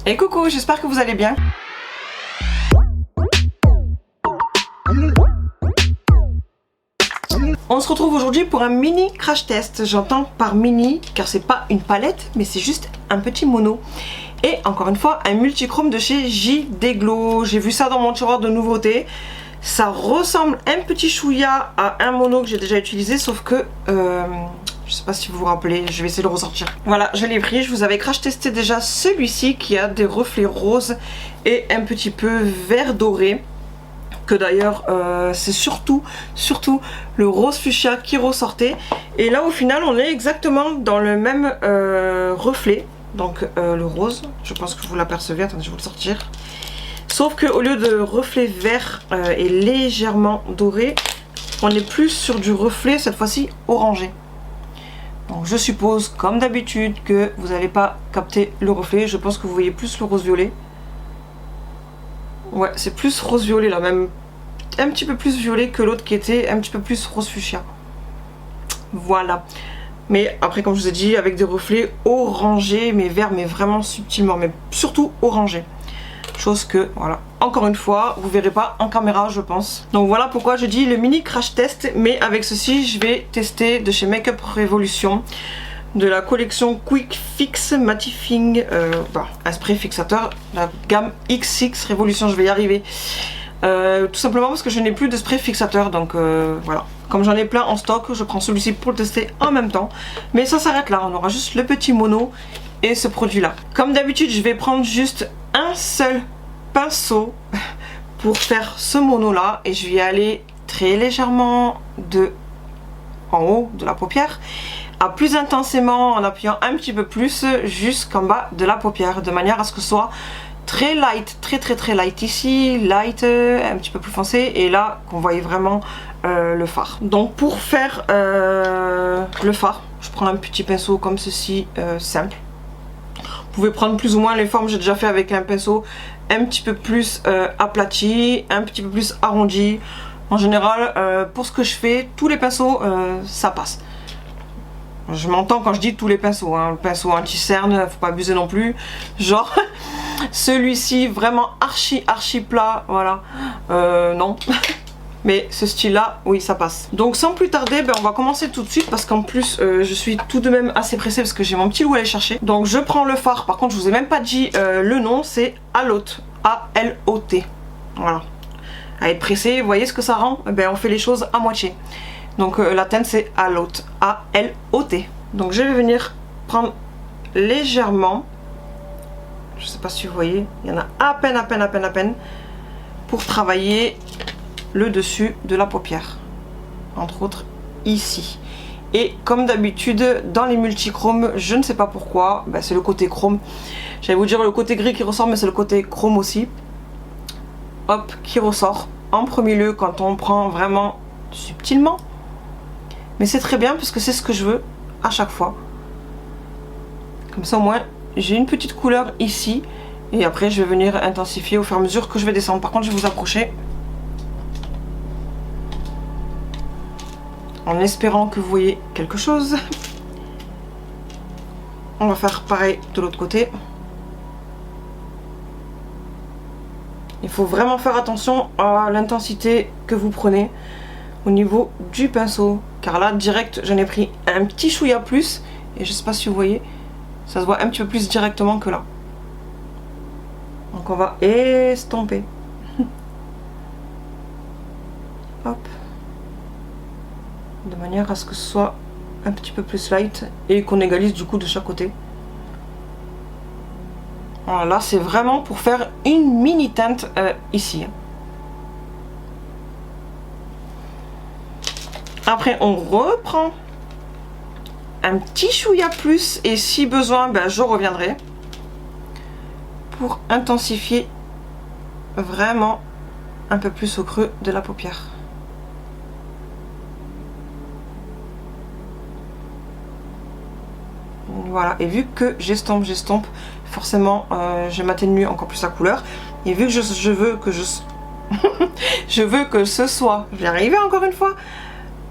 Et coucou, j'espère que vous allez bien. On se retrouve aujourd'hui pour un mini crash test. J'entends par mini car c'est pas une palette mais c'est juste un petit mono. Et encore une fois un multichrome de chez JD Glow. J'ai vu ça dans mon tiroir de nouveautés. Ça ressemble un petit chouïa à un mono que j'ai déjà utilisé, sauf que je sais pas si vous vous rappelez, je vais essayer de le ressortir. Voilà, je l'ai pris, je vous avais crash testé déjà celui-ci qui a des reflets roses et un petit peu vert doré. Que d'ailleurs c'est surtout le rose fuchsia qui ressortait. Et là au final on est exactement dans le même reflet. Donc le rose, je pense que vous l'apercevez, attendez je vais vous le sortir. Sauf qu'au lieu de reflet vert et légèrement doré, on est plus sur du reflet cette fois-ci orangé. Donc je suppose comme d'habitude que vous n'allez pas capter le reflet. Je pense que vous voyez plus le rose violet. Ouais, c'est plus rose violet là, même un petit peu plus violet que l'autre qui était un petit peu plus rose fuchsia. Voilà. Mais après comme je vous ai dit, avec des reflets orangés, mais verts, mais vraiment subtilement, mais surtout orangés. Chose que, voilà, encore une fois, vous verrez pas en caméra je pense. Donc voilà pourquoi je dis le mini crash test. Mais avec ceci, je vais tester de chez Makeup Revolution, de la collection Quick Fix Mattifying, un spray fixateur, la gamme X6 Revolution, je vais y arriver. Tout simplement parce que je n'ai plus de spray fixateur, donc voilà. Comme j'en ai plein en stock, je prends celui-ci pour le tester en même temps. Mais ça s'arrête là, on aura juste le petit mono et ce produit là. Comme d'habitude, je vais prendre juste un seul pinceau pour faire ce mono là. Et je vais aller très légèrement de en haut de la paupière à plus intensément en appuyant un petit peu plus jusqu'en bas de la paupière. De manière à ce que ce soit très light, très light ici, light, un petit peu plus foncé, et là qu'on voyait vraiment le fard. Donc pour faire le fard, je prends un petit pinceau comme ceci, simple. Vous pouvez prendre plus ou moins les formes, j'ai déjà fait avec un pinceau un petit peu plus aplati, un petit peu plus arrondi. En général, pour ce que je fais, tous les pinceaux, ça passe. Je m'entends quand je dis tous les pinceaux, hein. Le pinceau anti-cerne, faut pas abuser non plus. Genre, celui-ci vraiment archi plat, voilà. Non. Mais ce style là, oui ça passe. Donc sans plus tarder, on va commencer tout de suite. Parce qu'en plus je suis tout de même assez pressée parce que j'ai mon petit loup à aller chercher. Donc je prends le fard, par contre je vous ai même pas dit le nom, c'est Alot, A-L-O-T. Voilà. À être pressé, vous voyez ce que ça rend, on fait les choses à moitié. Donc la teinte c'est Alot, A-L-O-T. Donc je vais venir prendre légèrement, je sais pas si vous voyez, il y en a à peine pour travailler le dessus de la paupière, entre autres ici. Et comme d'habitude dans les multichromes, je ne sais pas pourquoi, c'est le côté chrome, j'allais vous dire le côté gris qui ressort, mais c'est le côté chrome aussi, hop, qui ressort en premier lieu quand on prend vraiment subtilement. Mais c'est très bien parce que c'est ce que je veux à chaque fois. Comme ça au moins j'ai une petite couleur ici, et après je vais venir intensifier au fur et à mesure que je vais descendre. Par contre je vais vous approcher en espérant que vous voyez quelque chose. On va faire pareil de l'autre côté. Il faut vraiment faire attention à l'intensité que vous prenez au niveau du pinceau. Car là, direct, j'en ai pris un petit chouïa plus. Et je sais pas si vous voyez, ça se voit un petit peu plus directement que là. Donc on va estomper. Hop. De manière à ce que ce soit un petit peu plus light et qu'on égalise du coup de chaque côté. Voilà, là c'est vraiment pour faire une mini teinte ici. Après on reprend un petit chouïa plus et si besoin je reviendrai pour intensifier vraiment un peu plus au creux de la paupière. Voilà, et vu que j'estompe, forcément je m'atténue encore plus la couleur. Et vu que je veux que je veux que ce soit, je vais arriver encore une fois,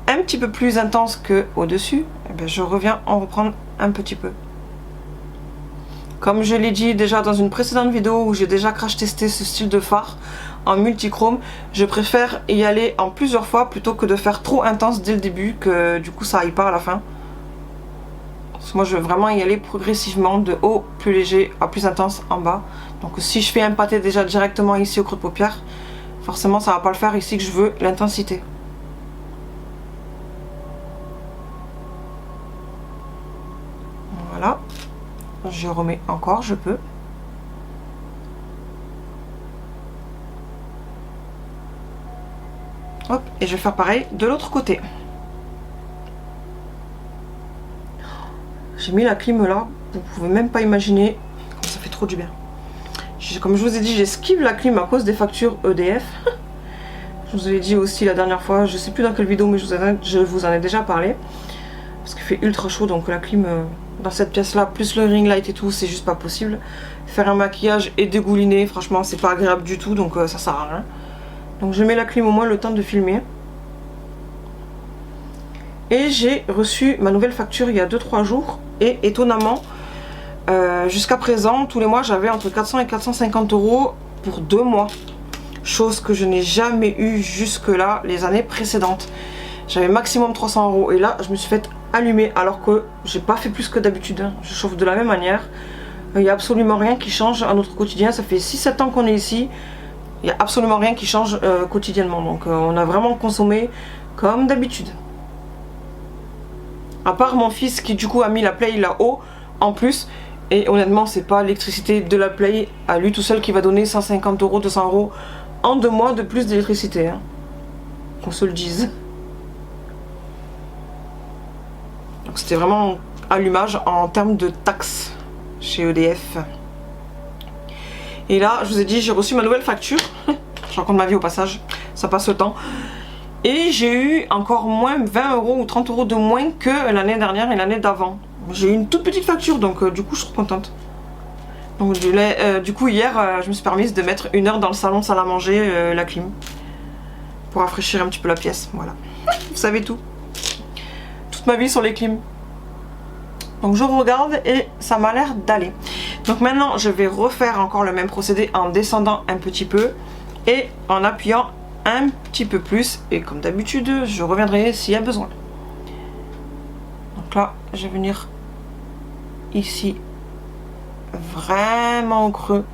un petit peu plus intense que au dessus, je reviens en reprendre un petit peu. Comme je l'ai dit déjà dans une précédente vidéo où j'ai déjà crash testé ce style de fard en multichrome, je préfère y aller en plusieurs fois plutôt que de faire trop intense dès le début, que du coup ça aille pas à la fin. Parce que moi je veux vraiment y aller progressivement, de haut plus léger à plus intense en bas. Donc si je fais un pâté déjà directement ici au creux de paupière, forcément ça va pas le faire ici que je veux l'intensité. Voilà. Je remets encore, je peux. Hop, et je vais faire pareil de l'autre côté. J'ai mis la clim là, vous pouvez même pas imaginer comme ça fait trop du bien. Comme je vous ai dit, j'esquive la clim à cause des factures EDF. Je vous ai dit aussi la dernière fois, je sais plus dans quelle vidéo, mais je vous en ai déjà parlé. Parce qu'il fait ultra chaud, donc la clim dans cette pièce là, plus le ring light et tout, c'est juste pas possible. Faire un maquillage et dégouliner, franchement c'est pas agréable du tout, donc ça sert à rien. Donc je mets la clim au moins le temps de filmer. Et j'ai reçu ma nouvelle facture il y a 2-3 jours. Et étonnamment, jusqu'à présent, tous les mois j'avais entre 400 et 450 € pour 2 mois. Chose que je n'ai jamais eu jusque là les années précédentes. J'avais maximum 300 € et là je me suis fait allumer alors que j'ai pas fait plus que d'habitude. Hein. Je chauffe de la même manière. Il n'y a absolument rien qui change à notre quotidien. Ça fait 6-7 ans qu'on est ici. Il n'y a absolument rien qui change quotidiennement. Donc on a vraiment consommé comme d'habitude. À part mon fils qui du coup a mis la play là-haut en plus. Et honnêtement c'est pas l'électricité de la play à lui tout seul qui va donner 150 €, 200 € en 2 mois de plus d'électricité. Hein. Qu'on se le dise. Donc c'était vraiment allumage en termes de taxes chez EDF. Et là, je vous ai dit, j'ai reçu ma nouvelle facture. Je raconte ma vie au passage, ça passe le temps. Et j'ai eu encore moins 20 € ou 30 € de moins que l'année dernière et l'année d'avant. J'ai eu une toute petite facture, donc du coup je suis contente. Donc du coup hier, je me suis permise de mettre 1 heure dans le salon salle à manger, la clim. Pour rafraîchir un petit peu la pièce, voilà. Vous savez tout. Toute ma vie sur les clims. Donc je regarde et ça m'a l'air d'aller. Donc maintenant je vais refaire encore le même procédé en descendant un petit peu et en appuyant un petit peu plus. Et comme d'habitude je reviendrai s'il y a besoin. Donc là je vais venir ici vraiment au creux,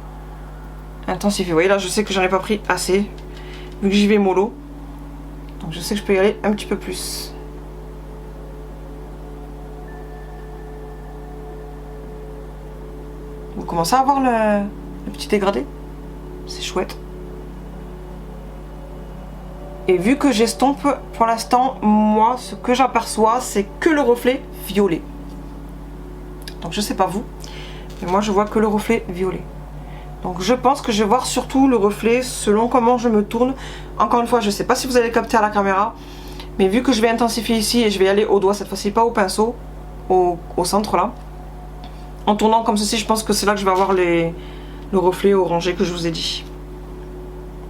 intensifier. Vous voyez là je sais que j'en ai pas pris assez vu que j'y vais mollo. Donc je sais que je peux y aller un petit peu plus. Vous commencez à voir le petit dégradé? C'est chouette. Et vu que j'estompe, pour l'instant, moi, ce que j'aperçois, c'est que le reflet violet. Donc je sais pas vous, mais moi je vois que le reflet violet. Donc je pense que je vais voir surtout le reflet selon comment je me tourne. Encore une fois, je sais pas si vous allez capter à la caméra, mais vu que je vais intensifier ici et je vais aller au doigt cette fois-ci, pas au pinceau, au centre là. En tournant comme ceci, je pense que c'est là que je vais avoir le reflet orangé que je vous ai dit.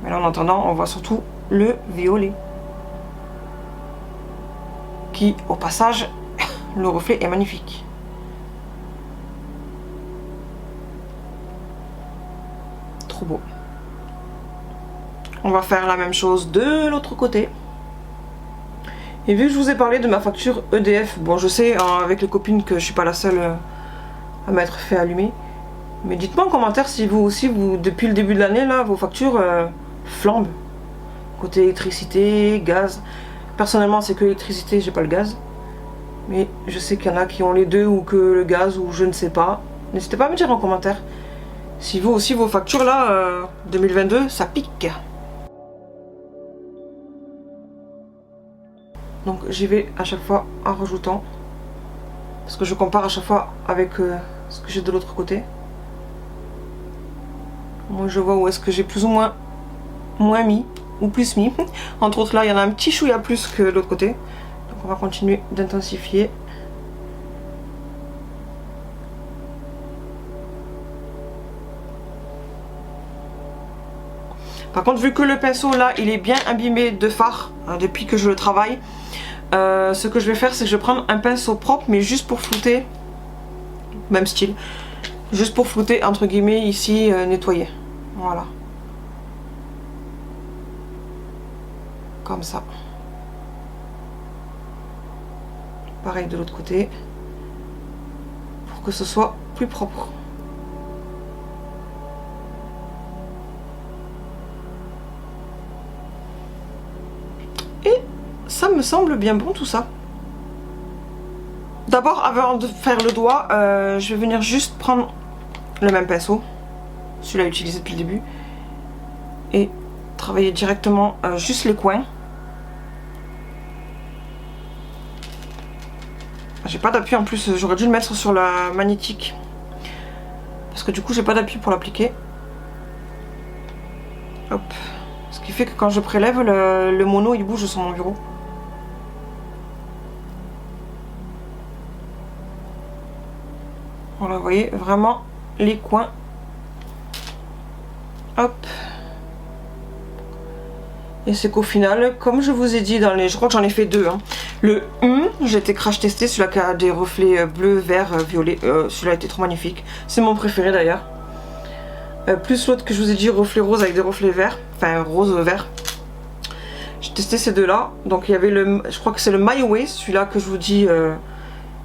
Mais là en attendant, on voit surtout le violet. Qui, au passage, le reflet est magnifique. Trop beau. On va faire la même chose de l'autre côté. Et vu que je vous ai parlé de ma facture EDF, bon je sais avec les copines que je suis pas la seule à m'être fait allumer. Mais dites-moi en commentaire si vous aussi, depuis le début de l'année, là, vos factures flambent. Côté électricité, gaz. Personnellement, c'est que l'électricité, j'ai pas le gaz. Mais je sais qu'il y en a qui ont les deux ou que le gaz ou je ne sais pas. N'hésitez pas à me dire en commentaire. Si vous aussi, vos factures là, 2022, ça pique. Donc j'y vais à chaque fois en rajoutant. Parce que je compare à chaque fois avec ce que j'ai de l'autre côté. Moi je vois où est-ce que j'ai plus ou moins mis ou plus mis. Entre autres là il y en a un petit chouïa plus que l'autre côté. Donc on va continuer d'intensifier. Par contre vu que le pinceau là il est bien imbibé de fard hein, depuis que je le travaille. Ce que je vais faire c'est que je vais prendre un pinceau propre mais juste pour flouter, même style, Juste pour flouter, entre guillemets, ici, nettoyer. Voilà. Comme ça. Pareil de l'autre côté. Pour que ce soit plus propre. Et ça me semble bien bon tout ça. D'abord, avant de faire le doigt, je vais venir juste prendre le même pinceau. Celui-là utilisé depuis le début. Et travailler directement juste les coins. J'ai pas d'appui en plus, j'aurais dû le mettre sur la magnétique. Parce que du coup j'ai pas d'appui pour l'appliquer. Hop. Ce qui fait que quand je prélève, le mono il bouge sur mon bureau. Voilà, vous voyez vraiment les coins. Hop. Et c'est qu'au final, comme je vous ai dit dans les... Je crois que j'en ai fait deux. Hein. Le j'ai été crash testé, celui-là qui a des reflets bleu, vert, violet. Celui-là était trop magnifique. C'est mon préféré d'ailleurs. Plus l'autre que je vous ai dit, reflet rose avec des reflets verts. Enfin, rose, vert. J'ai testé ces deux-là. Donc il y avait le... Je crois que c'est le My Way, celui-là que je vous dis,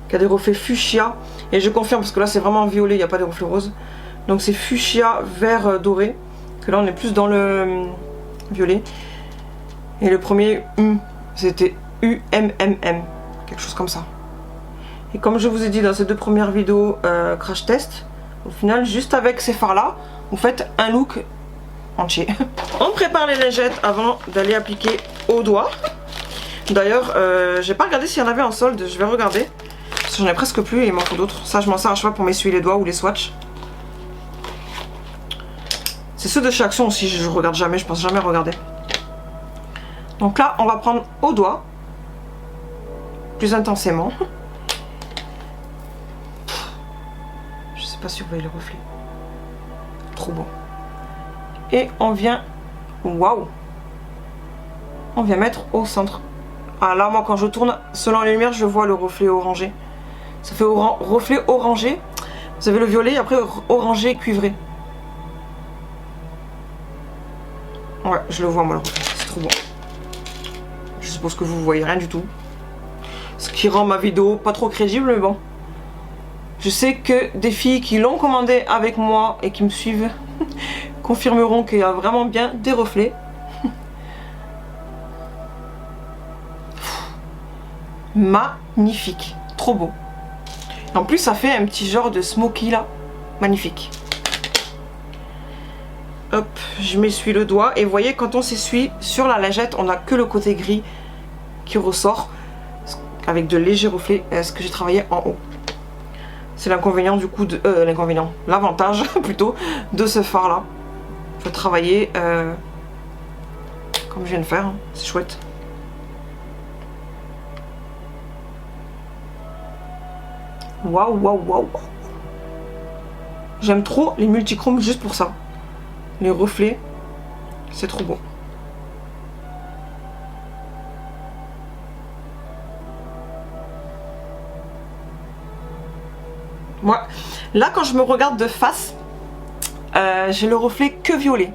qui a des reflets fuchsia. Et je confirme parce que là c'est vraiment violet, il n'y a pas de reflets roses. Donc c'est fuchsia, vert, doré. Que là on est plus dans le violet. Et le premier c'était UMMM, quelque chose comme ça. Et comme je vous ai dit dans ces deux premières vidéos crash test, au final juste avec ces fards là, vous faites un look entier. On prépare les lingettes avant d'aller appliquer au doigt. D'ailleurs, j'ai pas regardé s'il y en avait en solde, je vais regarder. Parce que j'en ai presque plus et il m'en faut d'autres. Ça je m'en sers à chaque fois pour m'essuyer les doigts ou les swatchs. C'est ceux de chez Action aussi, je regarde jamais, je pense jamais regarder. Donc là, on va prendre au doigt, plus intensément. Je sais pas si vous voyez le reflet. Trop beau. Et on vient, waouh, on vient mettre au centre. Ah là, moi quand je tourne, selon les lumières, je vois le reflet orangé. Ça fait reflet orangé. Vous avez le violet et après orangé cuivré. Ouais, je le vois moi le reflet, c'est trop bon. Je suppose que vous voyez rien du tout. Ce qui rend ma vidéo pas trop crédible, mais bon. Je sais que des filles qui l'ont commandé avec moi et qui me suivent confirmeront qu'il y a vraiment bien des reflets. Magnifique, trop beau. En plus ça fait un petit genre de smoky là, magnifique. Hop, je m'essuie le doigt et vous voyez quand on s'essuie sur la lingette, on n'a que le côté gris qui ressort avec de légers reflets, ce que j'ai travaillé en haut. C'est l'inconvénient du coup de... l'avantage plutôt de ce fard là. Il faut travailler comme je viens de faire, hein. C'est chouette. Waouh, waouh, waouh. J'aime trop les multichromes juste pour ça. Les reflets, c'est trop beau. Moi, là quand je me regarde de face, j'ai le reflet que violet.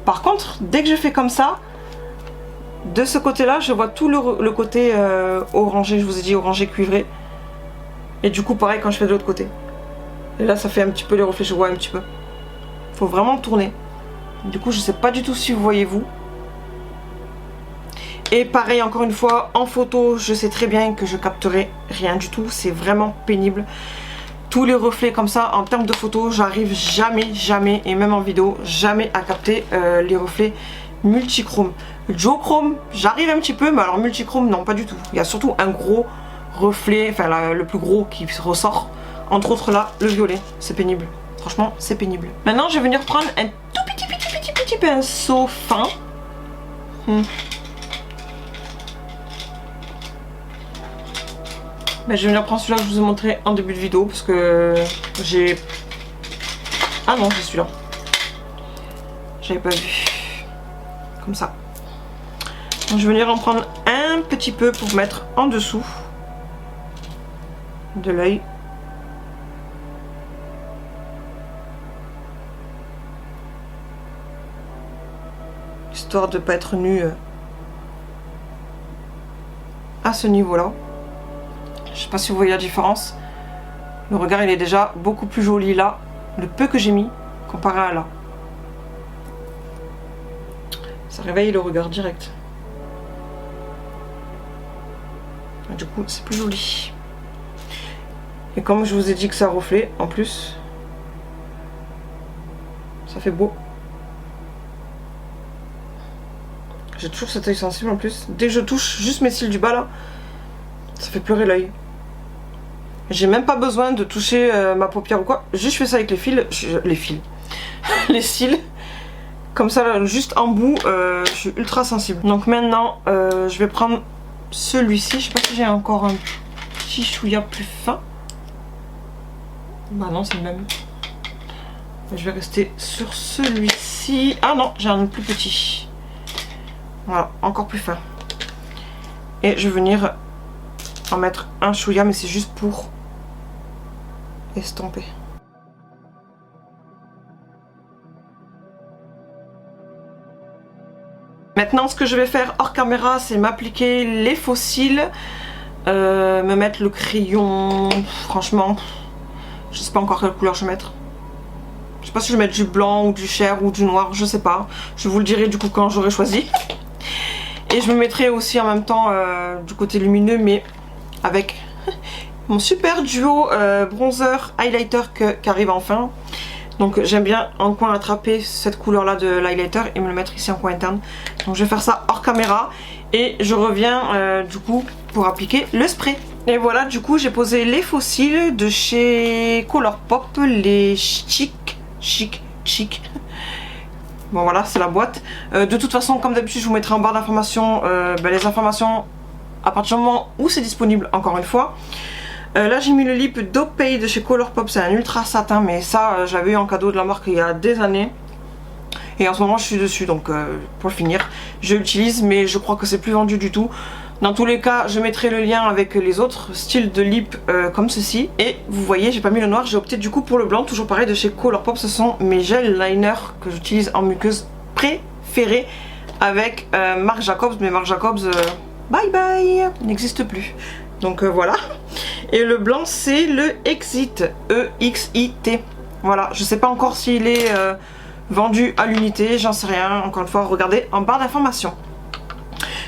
Par contre, dès que je fais comme ça, de ce côté-là, je vois tout le côté orangé, je vous ai dit orangé cuivré. Et du coup, pareil quand je fais de l'autre côté. Et là, ça fait un petit peu les reflets, je vois un petit peu. Faut vraiment tourner. Du coup, je sais pas du tout si vous voyez vous. Et pareil, encore une fois, en photo, je sais très bien que je capterai rien du tout. C'est vraiment pénible. Tous les reflets comme ça, en termes de photo, j'arrive jamais, et même en vidéo, jamais à capter les reflets multichrome. Duochrome, j'arrive un petit peu, mais alors multichrome, non, pas du tout. Il y a surtout un gros reflet, enfin le plus gros qui ressort. Entre autres là, le violet. C'est pénible. Franchement, c'est pénible. Maintenant, je vais venir prendre un tout petit pinceau fin. Ben, je vais venir prendre celui-là que je vous ai montré en début de vidéo parce que j'ai... Ah non, c'est celui-là. J'avais pas vu. Comme ça. Donc, je vais venir en prendre un petit peu pour mettre en dessous de l'œil. histoire de pas être nu à ce niveau-là. Je sais pas si vous voyez la différence. Le regard il est déjà beaucoup plus joli là, le peu que j'ai mis comparé à là. Ça réveille le regard direct. Et du coup c'est plus joli. Et comme je vous ai dit que ça reflète en plus, ça fait beau. J'ai toujours cet œil sensible en plus. Dès que je touche juste mes cils du bas là, ça fait pleurer l'œil. J'ai même pas besoin de toucher ma paupière ou quoi. Juste je fais ça avec les fils. Les cils. Comme ça là, juste en bout, je suis ultra sensible. Donc maintenant, je vais prendre celui-ci. Je sais pas si j'ai encore un petit chouïa plus fin. Bah non, c'est le même. Je vais rester sur celui-ci. Ah non, j'ai un plus petit. Voilà, encore plus fin. Et je vais venir en mettre un chouïa, mais c'est juste pour estomper. Maintenant, ce que je vais faire hors caméra, c'est m'appliquer les faux cils, me mettre le crayon. Franchement, je sais pas encore quelle couleur je vais mettre. Je sais pas si je vais mettre du blanc ou du chair ou du noir, je sais pas. Je vous le dirai du coup quand j'aurai choisi. Et je me mettrai aussi en même temps du côté lumineux, mais avec mon super duo bronzer highlighter qui arrive enfin. Donc j'aime bien en coin attraper cette couleur là de l'highlighter et me le mettre ici en coin interne. Donc je vais faire ça hors caméra et je reviens du coup pour appliquer le spray. Et voilà, du coup j'ai posé les faux cils de chez Colourpop, les chic. Bon voilà, c'est la boîte. De toute façon, comme d'habitude, je vous mettrai en barre d'informations les informations à partir du moment où c'est disponible, encore une fois. Là j'ai mis le lip d'Opay de chez Colourpop, c'est un ultra satin, mais ça j'avais eu en cadeau de la marque il y a des années. Et en ce moment je suis dessus, donc pour le finir, je l'utilise, mais je crois que c'est plus vendu du tout. Dans tous les cas, je mettrai le lien avec les autres styles de lip comme ceci. Et vous voyez, j'ai pas mis le noir, j'ai opté du coup pour le blanc, toujours pareil de chez Colourpop. Ce sont mes gel liners que j'utilise en muqueuse préférés avec Marc Jacobs, mais Marc Jacobs, bye bye, n'existe plus. Donc voilà. Et le blanc c'est le Exit, E-X-I-T. Voilà, je sais pas encore s'il est vendu à l'unité, j'en sais rien. Encore une fois, regardez en barre d'informations.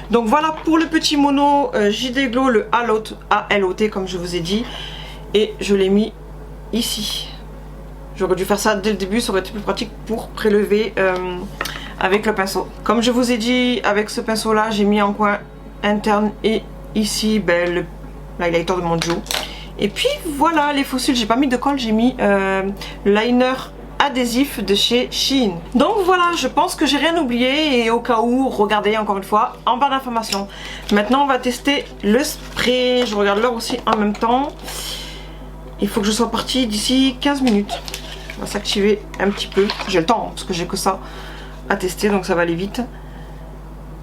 Donc voilà pour le petit mono JD Glow, le A-L-O-T comme je vous ai dit. Et je l'ai mis ici. J'aurais dû faire ça dès le début, ça aurait été plus pratique pour prélever avec le pinceau. Comme je vous ai dit, avec ce pinceau là, j'ai mis en coin interne et ici l'highlighter de mon duo. Et puis voilà les faux cils, j'ai pas mis de colle, j'ai mis liner adhésif de chez Shein. Donc voilà, je pense que j'ai rien oublié et au cas où, regardez encore une fois en barre d'informations. Maintenant on va tester le spray, je regarde l'heure aussi en même temps. Il faut que je sois partie d'ici 15 minutes. On va s'activer un petit peu, j'ai le temps hein, parce que j'ai que ça à tester donc ça va aller vite.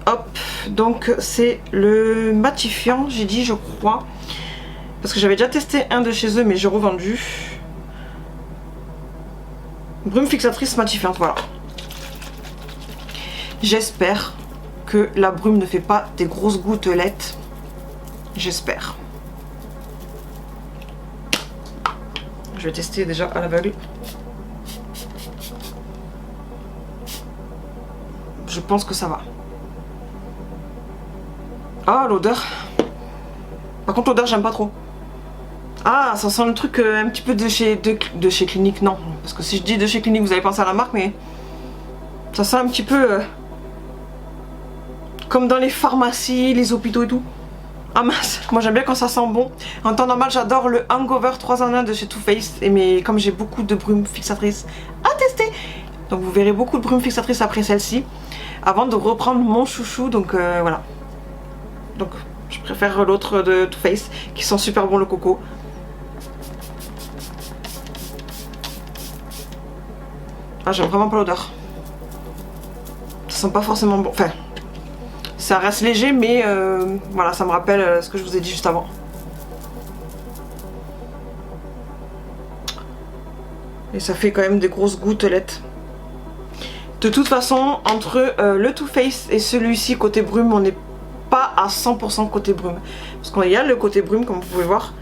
Hop, donc c'est le matifiant, j'ai dit je crois. Parce que j'avais déjà testé un de chez eux mais j'ai revendu. Brume fixatrice matifiante, voilà. J'espère que la brume ne fait pas des grosses gouttelettes. J'espère. Je vais tester déjà à l'aveugle. Je pense que ça va. Ah, l'odeur. Par contre, l'odeur, j'aime pas trop. Ah, ça sent le truc un petit peu de chez Clinique, non. Parce que si je dis de chez Clinique, vous allez penser à la marque, mais ça sent un petit peu comme dans les pharmacies, les hôpitaux et tout. Ah mince, moi j'aime bien quand ça sent bon. En temps normal, j'adore le Hangover 3 en 1 de chez Too Faced. Mais comme j'ai beaucoup de brume fixatrice à tester, donc vous verrez beaucoup de brume fixatrice après celle-ci, avant de reprendre mon chouchou, donc voilà. Donc je préfère l'autre de Too Faced, qui sent super bon le coco. Ah, j'aime vraiment pas l'odeur. Ça sent pas forcément bon. Enfin, ça reste léger, mais voilà, ça me rappelle ce que je vous ai dit juste avant. Et ça fait quand même des grosses gouttelettes. De toute façon, entre le Too Faced et celui-ci côté brume, on n'est pas à 100% côté brume. Parce qu'il y a le côté brume comme vous pouvez voir.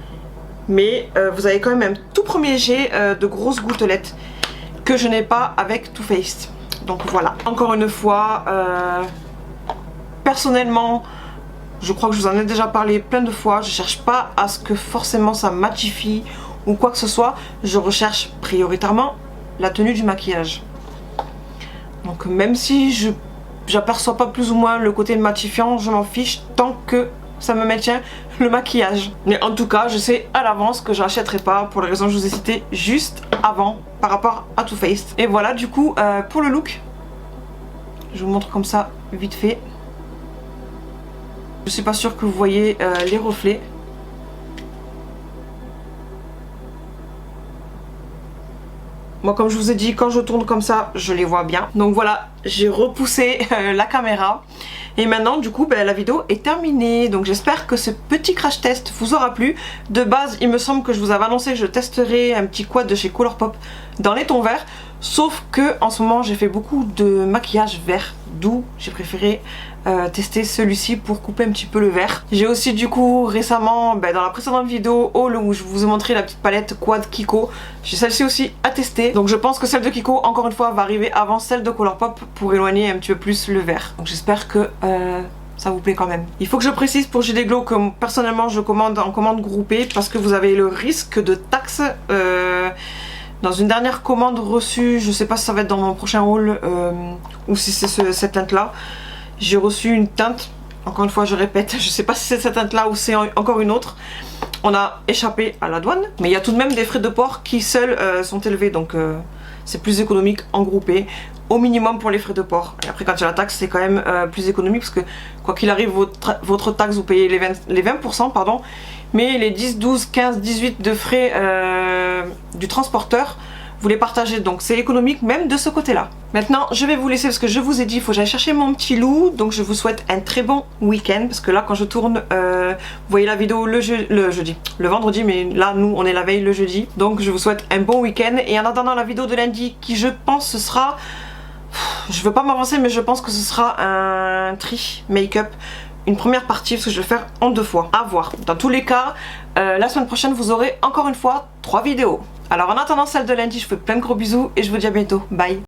Mais vous avez quand même un tout premier jet de grosses gouttelettes que je n'ai pas avec Too Faced. Donc voilà. Encore une fois, personnellement, je crois que je vous en ai déjà parlé plein de fois. Je cherche pas à ce que forcément ça matifie ou quoi que ce soit. Je recherche prioritairement la tenue du maquillage. Donc même si j'aperçois pas plus ou moins le côté matifiant, je m'en fiche tant que ça me maintient le maquillage. Mais en tout cas, je sais à l'avance que je n'achèterai pas pour les raisons que je vous ai citées juste avant par rapport à Too Faced. Et voilà, du coup, pour le look, je vous montre comme ça vite fait. Je suis pas sûre que vous voyez les reflets. Moi, comme je vous ai dit, quand je tourne comme ça, je les vois bien. Donc voilà, j'ai repoussé la caméra. Et maintenant, du coup, la vidéo est terminée. Donc j'espère que ce petit crash test vous aura plu. De base, il me semble que je vous avais annoncé que je testerai un petit quad de chez Colourpop dans les tons verts. Sauf que en ce moment, j'ai fait beaucoup de maquillage vert. D'où j'ai préféré tester celui-ci pour couper un petit peu le vert. J'ai aussi du coup récemment, dans la précédente vidéo haul où je vous ai montré la petite palette Quad Kiko, j'ai celle-ci aussi à tester. Donc je pense que celle de Kiko, encore une fois, va arriver avant celle de Colourpop pour éloigner un petit peu plus le vert. Donc j'espère que ça vous plaît quand même. Il faut que je précise pour JD Glow que personnellement je commande en commande groupée parce que vous avez le risque de taxe. Dans une dernière commande reçue, je sais pas si ça va être dans mon prochain haul ou si c'est cette teinte là, j'ai reçu une teinte, encore une fois je répète, je sais pas si c'est cette teinte là ou c'est encore une autre. On a échappé à la douane, mais il y a tout de même des frais de port qui seuls sont élevés, donc c'est plus économique en groupé, au minimum pour les frais de port. Et après quand il y a la taxe c'est quand même plus économique parce que quoi qu'il arrive votre taxe vous payez les 20% pardon, mais les 10, 12, 15, 18 de frais du transporteur vous les partagez, donc c'est économique même de ce côté là. Maintenant je vais vous laisser parce que je vous ai dit il faut que j'aille chercher mon petit loup, donc je vous souhaite un très bon week-end parce que là quand je tourne vous voyez la vidéo le vendredi, mais là nous on est la veille le jeudi, donc je vous souhaite un bon week-end et en attendant la vidéo de lundi qui je pense ce sera, je veux pas m'avancer mais je pense que ce sera un tri make-up, une première partie parce que je vais faire en 2 fois, à voir. Dans tous les cas la semaine prochaine vous aurez encore une fois 3 vidéos. Alors en attendant celle de lundi, je vous fais plein de gros bisous et je vous dis à bientôt. Bye.